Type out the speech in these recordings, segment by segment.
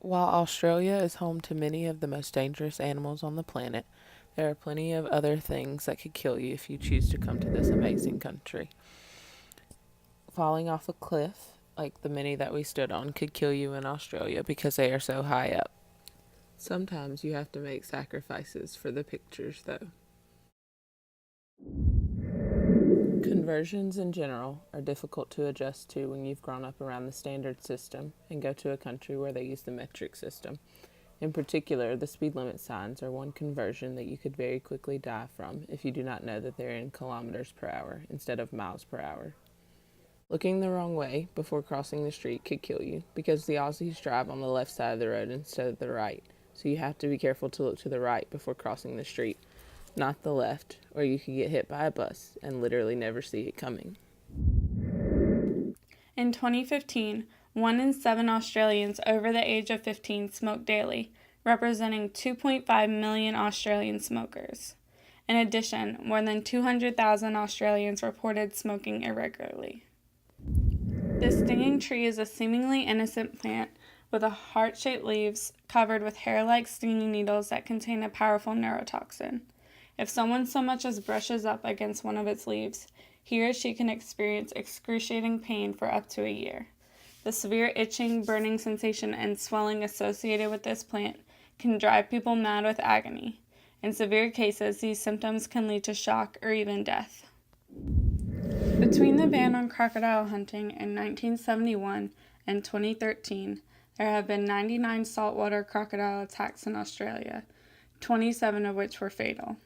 While Australia is home to many of the most dangerous animals on the planet, there are plenty of other things that could kill you if you choose to come to this amazing country. Falling off a cliff, like the many that we stood on, could kill you in Australia because they are so high up. Sometimes you have to make sacrifices for the pictures, though. Conversions in general are difficult to adjust to when you've grown up around the standard system and go to a country where they use the metric system. In particular, the speed limit signs are one conversion that you could very quickly die from if you do not know that they're in kilometers per hour instead of miles per hour. Looking the wrong way before crossing the street could kill you because the Aussies drive on the left side of the road instead of the right, so you have to be careful to look to the right before crossing the street, not the left, or you could get hit by a bus and literally never see it coming. In 2015, 1 in 7 Australians over the age of 15 smoked daily, representing 2.5 million Australian smokers. In addition, more than 200,000 Australians reported smoking irregularly. The stinging tree is a seemingly innocent plant with heart-shaped leaves covered with hair-like stinging needles that contain a powerful neurotoxin. If someone so much as brushes up against one of its leaves, he or she can experience excruciating pain for up to a year. The severe itching, burning sensation, and swelling associated with this plant can drive people mad with agony. In severe cases, these symptoms can lead to shock or even death. Between the ban on crocodile hunting in 1971 and 2013, there have been 99 saltwater crocodile attacks in Australia, 27 of which were fatal.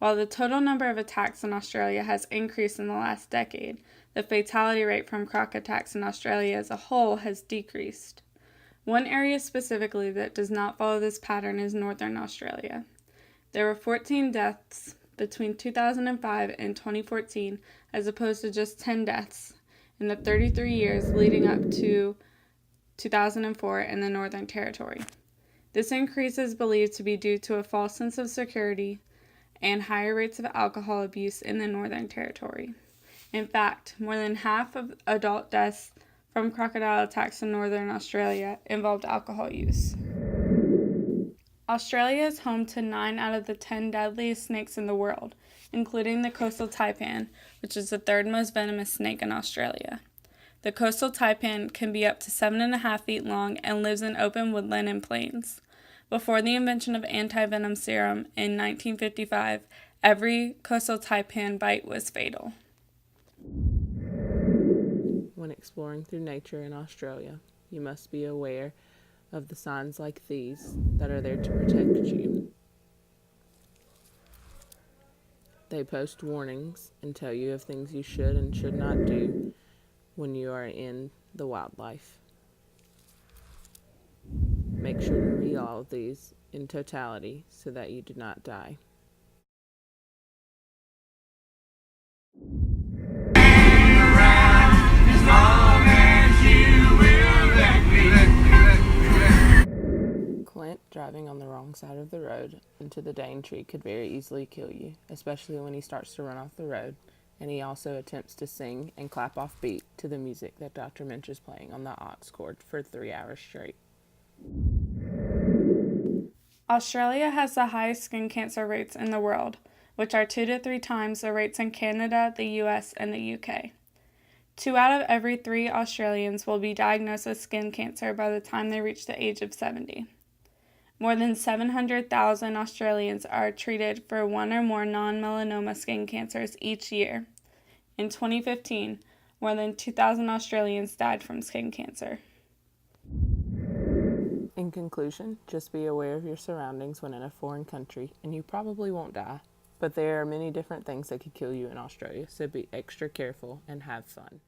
While the total number of attacks in Australia has increased in the last decade, the fatality rate from croc attacks in Australia as a whole has decreased. One area specifically that does not follow this pattern is Northern Australia. There were 14 deaths between 2005 and 2014, as opposed to just 10 deaths in the 33 years leading up to 2004 in the Northern Territory. This increase is believed to be due to a false sense of security and higher rates of alcohol abuse in the Northern Territory. In fact, more than half of adult deaths from crocodile attacks in Northern Australia involved alcohol use. Australia is home to 9 out of the 10 deadliest snakes in the world, including the coastal taipan, which is the third most venomous snake in Australia. The coastal taipan can be up to 7.5 feet long and lives in open woodland and plains. Before the invention of anti-venom serum in 1955, every coastal taipan bite was fatal. When exploring through nature in Australia, you must be aware of the signs like these that are there to protect you. They post warnings and tell you of things you should and should not do when you are in the wildlife. Make sure to read all of these in totality so that you do not die. Clint driving on the wrong side of the road into the Daintree could very easily kill you, especially when he starts to run off the road, and he also attempts to sing and clap off beat to the music that Dr. Minch is playing on the aux cord for 3 hours straight. Australia has the highest skin cancer rates in the world, which are 2 to 3 times the rates in Canada, the US, and the UK. 2 out of every 3 Australians will be diagnosed with skin cancer by the time they reach the age of 70. More than 700,000 Australians are treated for 1 or more non-melanoma skin cancers each year. In 2015, more than 2,000 Australians died from skin cancer. In conclusion, just be aware of your surroundings when in a foreign country, and you probably won't die. But there are many different things that could kill you in Australia, so be extra careful and have fun.